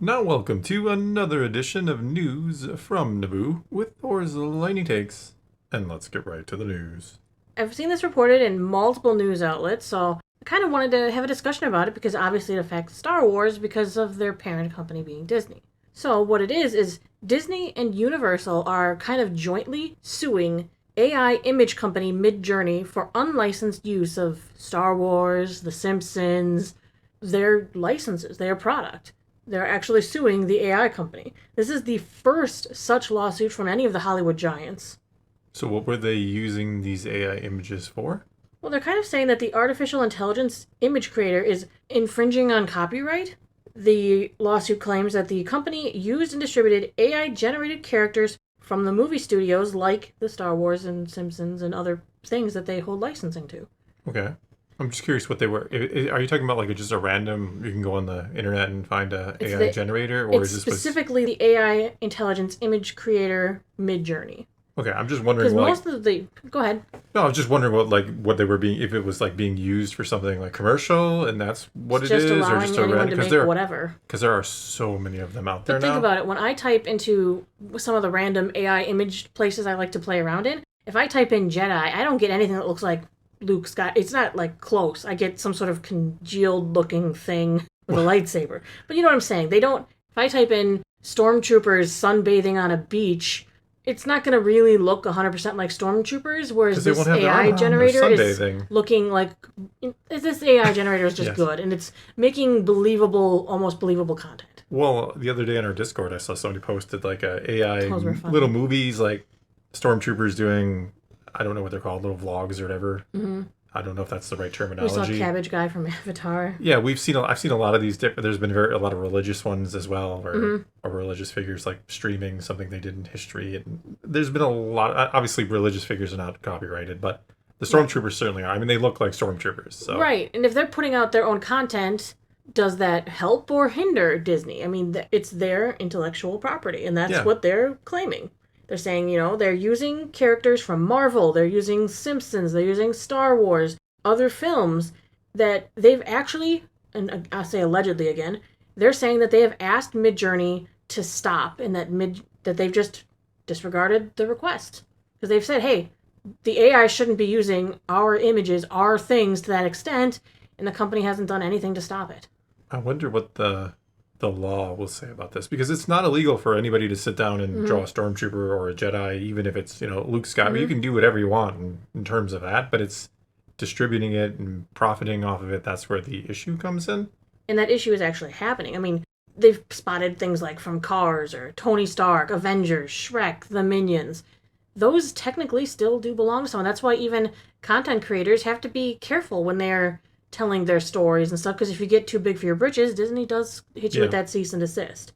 Now welcome to another edition of News from Naboo with Thor's Lightning Takes. And let's get right to the news. I've seen this reported in multiple news outlets, so I kind of wanted to have a discussion about it because obviously it affects Star Wars because of their parent company being Disney. So what it is Disney and Universal are kind of jointly suing AI image company Midjourney for unlicensed use of Star Wars, The Simpsons, their licenses, their product. They're actually suing the AI company. This is the first such lawsuit from any of the Hollywood giants. So what were they using these AI images for? Well, they're kind of saying that the artificial intelligence image creator is infringing on copyright. The lawsuit claims that the company used and distributed AI generated characters from the movie studios like the Star Wars and Simpsons and other things that they hold licensing to. Okay. I'm just curious what they were. Are you talking about like just a random, you can go on the internet and find a AI generator? Or it's is this specifically the AI intelligence image creator Midjourney. Okay, I'm just wondering. Because most of the go ahead. No, I was just wondering what they were being, if it was like being used for something like commercial, and that's what It's it just is, allowing or just a anyone random. to make whatever. Because there are so many of them out there But now. think about it. When I type into some of the random AI image places I like to play around in, if I type in Jedi, I don't get anything that looks like Luke Skywalker. It's not like close. I get some sort of congealed looking thing with a lightsaber. But you know what I'm saying? They don't. If I type in stormtroopers sunbathing on a beach, it's not going to really look 100% like stormtroopers, whereas this AI generator is looking like... This AI generator is just yes. good, and it's making almost believable content. Well, the other day on our Discord, I saw somebody posted like a AI little movies, like stormtroopers doing, I don't know what they're called, little vlogs or whatever. Mm-hmm. I don't know if that's the right terminology. We saw Cabbage Guy from Avatar. Yeah, I've seen a lot of these different. There's been a lot of religious ones as well, or religious figures like streaming something they did in history. And there's been a lot. Obviously, religious figures are not copyrighted, but the stormtroopers certainly are. I mean, they look like stormtroopers. So. Right, and if they're putting out their own content, does that help or hinder Disney? I mean, it's their intellectual property, and that's what they're claiming. They're saying, they're using characters from Marvel, they're using Simpsons, they're using Star Wars, other films that they've actually, and I'll say allegedly again, they're saying that they have asked Midjourney to stop and that they've just disregarded the request. Because they've said, hey, the AI shouldn't be using our images, our things to that extent, and the company hasn't done anything to stop it. I wonder what the law will say about this, because it's not illegal for anybody to sit down and draw a stormtrooper or a Jedi, even if it's Luke Skywalker. You can do whatever you want in terms of that, but it's distributing it and profiting off of it. That's where the issue comes in, and that issue is actually happening. I mean, they've spotted things like from Cars or Tony Stark, Avengers, Shrek, the Minions. Those technically still do belong to someone. That's why even content creators have to be careful when they're telling their stories and stuff, because if you get too big for your britches, Disney does hit you with that cease and desist.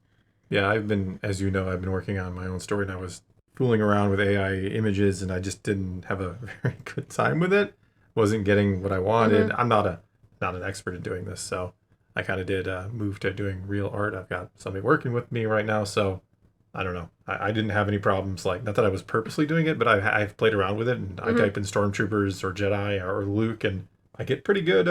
Yeah, I've been working on my own story, and I was fooling around with AI images, and I just didn't have a very good time with it. Wasn't getting what I wanted. I'm not an expert in doing this, so I kind of did move to doing real art. I've got somebody working with me right now, so I don't know. I didn't have any problems, like, not that I was purposely doing it, but I've played around with it, and I type in stormtroopers or Jedi or Luke, and I get pretty good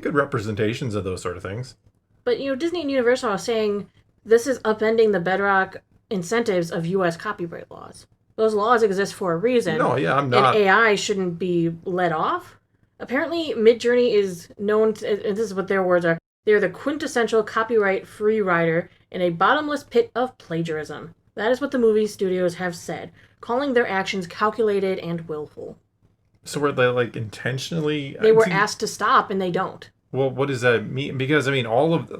representations of those sort of things. But, Disney and Universal are saying this is upending the bedrock incentives of U.S. copyright laws. Those laws exist for a reason. No, yeah, I'm not. And AI shouldn't be let off. Apparently, Midjourney is known, and this is what their words are, they're the quintessential copyright-free rider in a bottomless pit of plagiarism. That is what the movie studios have said, calling their actions calculated and willful. So were they like intentionally? They were asked to stop, and they don't. Well, what does that mean? Because I mean, all of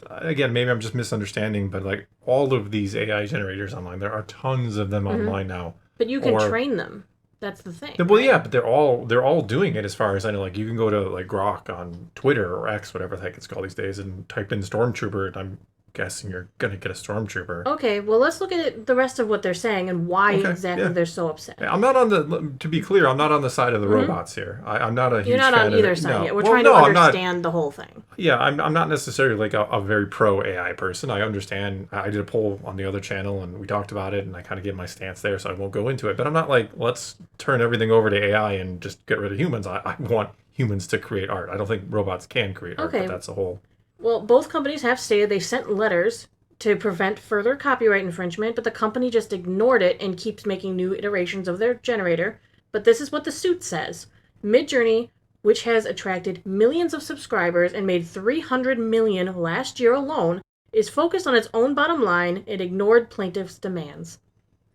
again, maybe I'm just misunderstanding, but like all of these AI generators online, there are tons of them online now. But you can train them. That's the thing. Well, right? Yeah, but they're all doing it as far as I know. Like you can go to like Grok on Twitter or X, whatever the heck it's called these days, and type in Stormtrooper, and I'm guessing you're gonna get a stormtrooper. Okay, well let's look at the rest of what they're saying and why exactly they're so upset. I'm not on to be clear, I'm not on the side of the robots here. I'm not a huge You're not fan on either of, side no. yet. We're trying to understand the whole thing. Yeah, I'm not necessarily like a very pro AI person. I understand. I did a poll on the other channel and we talked about it and I kind of gave my stance there, so I won't go into it. But I'm not like, let's turn everything over to AI and just get rid of humans. I want humans to create art. I don't think robots can create art, but that's a whole Well, both companies have stated they sent letters to prevent further copyright infringement, but the company just ignored it and keeps making new iterations of their generator. But this is what the suit says. Midjourney, which has attracted millions of subscribers and made $300 million last year alone, is focused on its own bottom line and ignored plaintiffs' demands.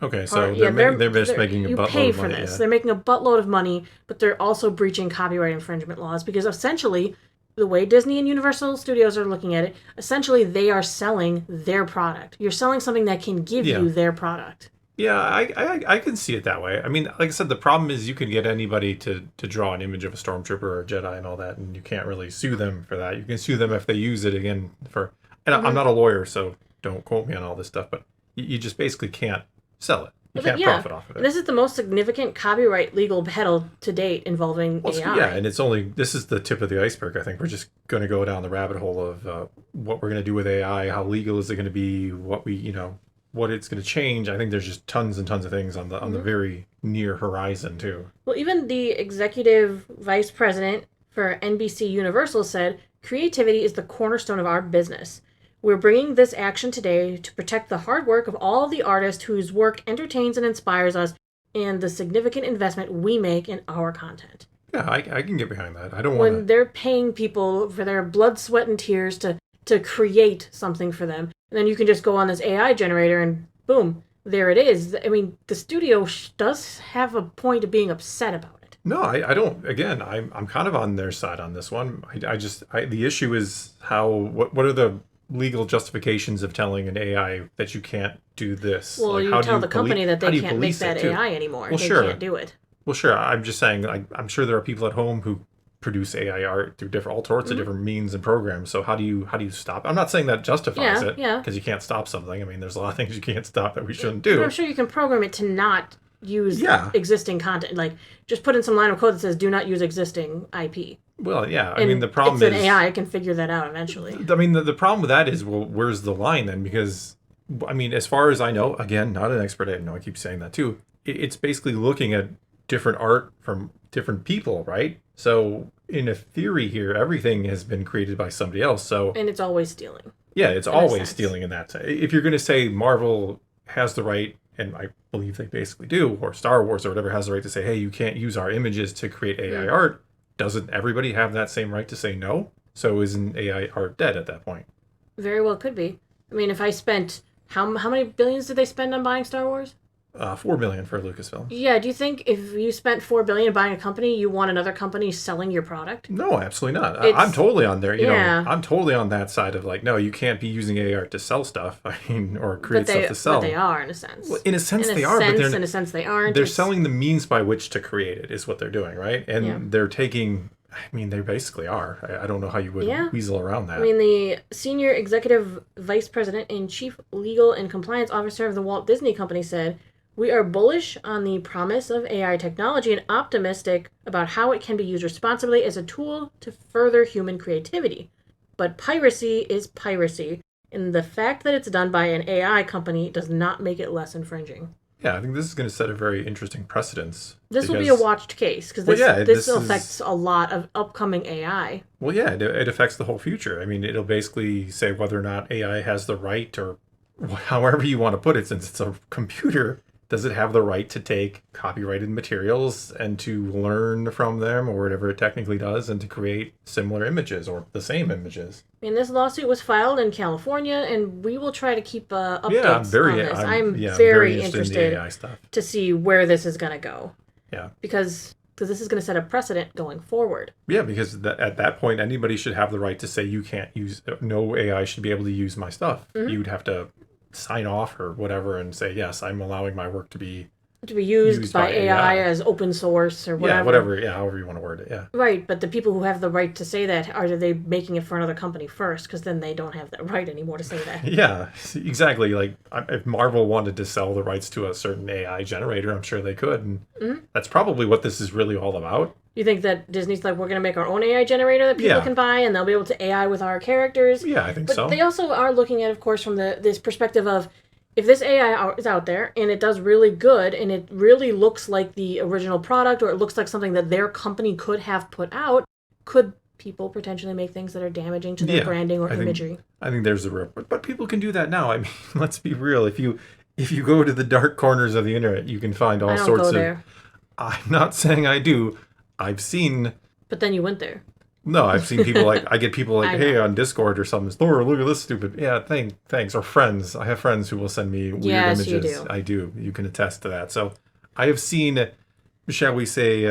Okay, so they're just making a buttload of money. You pay for this. Yeah. They're making a buttload of money, but they're also breaching copyright infringement laws because essentially, the way Disney and Universal Studios are looking at it, essentially they are selling their product. You're selling something that can give you their product. Yeah, I can see it that way. I mean, like I said, the problem is you can get anybody to draw an image of a stormtrooper or a Jedi and all that, and you can't really sue them for that. You can sue them if they use it again for... And I'm not a lawyer, so don't quote me on all this stuff, but you just basically can't sell it. You can't profit off of it. This is the most significant copyright legal battle to date involving AI. Yeah, and this is the tip of the iceberg, I think. We're just going to go down the rabbit hole of what we're going to do with AI, how legal is it going to be, what it's going to change. I think there's just tons and tons of things on the very near horizon, too. Well, even the executive vice president for NBC Universal said, "Creativity is the cornerstone of our business. We're bringing this action today to protect the hard work of all the artists whose work entertains and inspires us and the significant investment we make in our content." Yeah, I can get behind that. I don't want when they're paying people for their blood, sweat, and tears to create something for them. And then you can just go on this AI generator and boom, there it is. I mean, the studio does have a point of being upset about it. No, I don't. Again, I'm kind of on their side on this one. The issue is what are the legal justifications of telling an AI that you can't do this? Well, like, you tell the company that they can't make that AI anymore. Well, they can't do it. Well, sure. I'm just saying, I'm sure there are people at home who produce AI art through all sorts of different means and programs. So how do you stop? I'm not saying that justifies it, because you can't stop something. I mean, there's a lot of things you can't stop that we shouldn't do. But I'm sure you can program it to not use existing content. Like, just put in some line of code that says, "Do not use existing IP." Well, yeah. I mean, the problem is... It's an AI can figure that out eventually. I mean, the problem with that is, well, where's the line then? Because, I mean, as far as I know, again, not an expert, I know I keep saying that too, it's basically looking at different art from different people, right? So, in a theory here, everything has been created by somebody else, so... And it's always stealing. Yeah, it's always stealing in that sense. If you're going to say Marvel has the right, and I believe they basically do, or Star Wars or whatever has the right to say, hey, you can't use our images to create AI art, doesn't everybody have that same right to say no? So isn't AI art dead at that point? Very well could be. I mean, if I spent... How many billions did they spend on buying Star Wars? $4 billion for Lucasfilm. Yeah, do you think if you spent $4 billion buying a company, you want another company selling your product? No, absolutely not. I'm totally on there. You know, I'm totally on that side of like, no, you can't be using AI art to sell stuff. I mean, or create stuff to sell. But they are, in a sense. Well, in a sense, they are. But in a sense, they aren't. They're selling the means by which to create it, is what they're doing, right? And they're taking... I mean, they basically are. I don't know how you would weasel around that. I mean, the senior executive vice president and chief legal and compliance officer of the Walt Disney Company said, "We are bullish on the promise of AI technology and optimistic about how it can be used responsibly as a tool to further human creativity. But piracy is piracy, and the fact that it's done by an AI company does not make it less infringing." Yeah, I think this is going to set a very interesting precedence. This will be a watched case, because this affects a lot of upcoming AI. Well, yeah, it affects the whole future. I mean, it'll basically say whether or not AI has the right, or however you want to put it, since it's a computer, does it have the right to take copyrighted materials and to learn from them, or whatever it technically does, and to create similar images, or the same images? I mean, this lawsuit was filed in California, and we will try to keep updates on this. I'm very interested in the AI stuff to see where this is going to go. Yeah. Because this is going to set a precedent going forward. Yeah, because at that point, anybody should have the right to say, you can't use... No AI should be able to use my stuff. You'd have to sign off or whatever and say, yes, I'm allowing my work to be used by AI as open source or whatever. Yeah, whatever. Yeah, however you want to word it. Yeah. Right, but the people who have the right to say that, are they making it for another company first? Because then they don't have that right anymore to say that. Yeah, exactly. Like, if Marvel wanted to sell the rights to a certain AI generator, I'm sure they could. And that's probably what this is really all about. You think that Disney's like, we're going to make our own AI generator that people can buy, and they'll be able to AI with our characters? Yeah, I think so. But they also are looking at, of course, from this perspective of, if this AI is out there, and it does really good, and it really looks like the original product, or it looks like something that their company could have put out, could people potentially make things that are damaging to their branding or imagery. I think there's a real, but people can do that now. I mean, let's be real. If you go to the dark corners of the internet, you can find all sorts of. There. I'm not saying I do. I've seen. But then you went there. No, I've seen people I get people like, hey, on Discord or something, Thor, look at this stupid. Yeah, thanks. Or friends. I have friends who will send me weird images. You do. I do. You can attest to that. So I have seen, shall we say,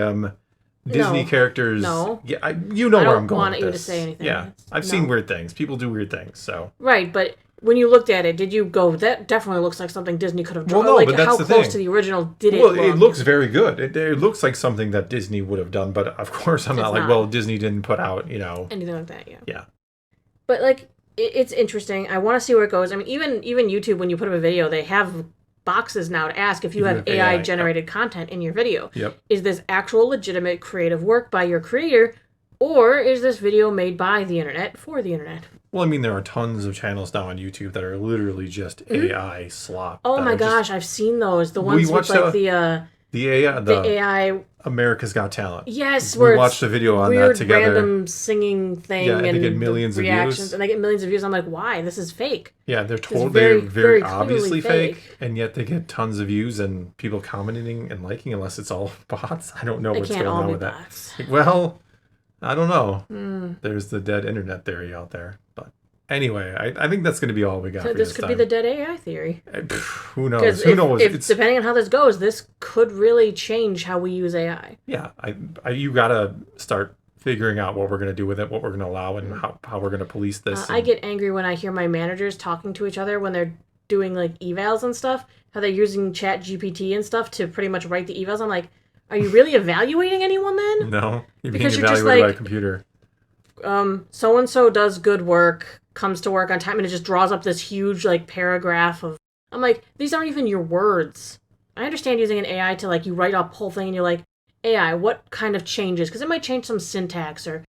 Disney characters. No. Yeah, you know where I'm going with this. I don't want you to say anything. Yeah, I've seen weird things. People do weird things. So. Right, but when you looked at it, did you go, that definitely looks like something Disney could have drawn? Well, no, but that's how the close thing. To the original did it look? Well, it looks very good. It looks like something that Disney would have done, but of course I'm not like, well, Disney didn't put out, anything like that, yeah. Yeah. But, like, it's interesting. I want to see where it goes. I mean, even YouTube, when you put up a video, they have boxes now to ask if you have AI-generated content in your video. Yep. Is this actual legitimate creative work by your creator, or is this video made by the internet for the internet? Well, I mean, there are tons of channels now on YouTube that are literally just AI slop. Oh my gosh, I've seen those. The ones with like the AI America's Got Talent. Yes, we watched a video on that together. Random singing thing, and they get millions of views. And they get millions of views. I'm like, why? This is fake. Yeah, they're very obviously fake, and yet they get tons of views and people commenting and liking, unless it's all bots. I don't know what's going on with bots. That. Well, I don't know. There's the dead internet theory out there. But anyway, I think that's going to be all we got for this could time. be the dead AI theory. Who knows? Who knows? If depending on how this goes, this could really change how we use AI. Yeah, you got to start figuring out what we're going to do with it, what we're going to allow, and how we're going to police this. I get angry when I hear my managers talking to each other when they're doing like evals and stuff, how they're using Chat GPT and stuff to pretty much write the evals. I'm like, are you really evaluating anyone then? No, you're being evaluated by a computer. So-and-so does good work, comes to work on time, and it just draws up this huge, like, paragraph of... I'm like, these aren't even your words. I understand using an AI to, like, you write up whole thing and you're like, AI, what kind of changes? Because it might change some syntax or,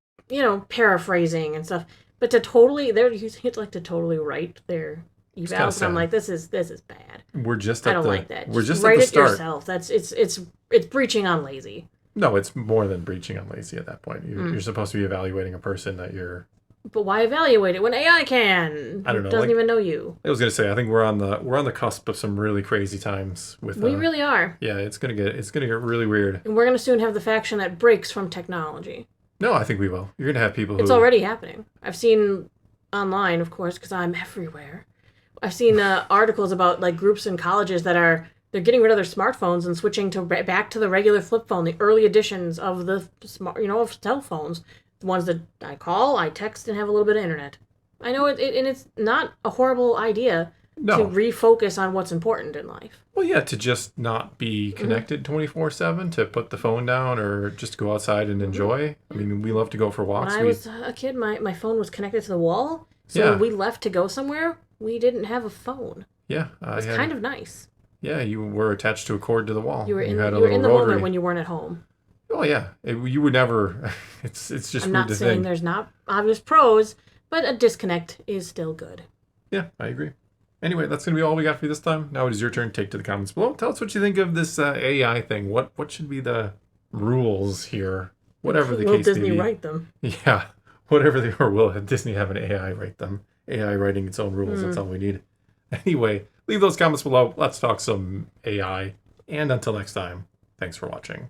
paraphrasing and stuff. But they're using it, like, to totally write their evals, and I'm like, this is bad. We're just I don't like that. We're just write at the start. It yourself. It's breaching on lazy. No, it's more than breaching on lazy at that point. You're supposed to be evaluating a person that you're... But why evaluate it when AI can? I don't know. It doesn't even know you. I was gonna say, I think we're on the cusp of some really crazy times with. We really are. Yeah, it's gonna get really weird. And we're gonna soon have the faction that breaks from technology. No, I think we will. You're gonna have people who... It's already happening. I've seen online, of course, because I'm everywhere. I've seen articles about like groups in colleges that they're getting rid of their smartphones and switching to back to the regular flip phone, the early editions of the of cell phones, the ones that I call, I text, and have a little bit of internet. I know and it's not a horrible idea to refocus on what's important in life. Well, yeah, to just not be connected 24/7, to put the phone down or just go outside and enjoy. I mean, we love to go for walks. When I was a kid, my phone was connected to the wall, so when we left to go somewhere, we didn't have a phone. Yeah. It's kind of nice. Yeah, you were attached to a cord to the wall. You were in the moment when you weren't at home. Oh, yeah. You would never... It's just I'm weird to not saying think. There's not obvious pros, but a disconnect is still good. Yeah, I agree. Anyway, that's going to be all we got for you this time. Now it is your turn. Take to the comments below. Tell us what you think of this AI thing. What should be the rules here? Whatever the case may be. Will Disney write them? Yeah. Whatever they are, will Disney have an AI write them? AI writing its own rules. That's all we need. Anyway, leave those comments below. Let's talk some AI. And until next time, thanks for watching.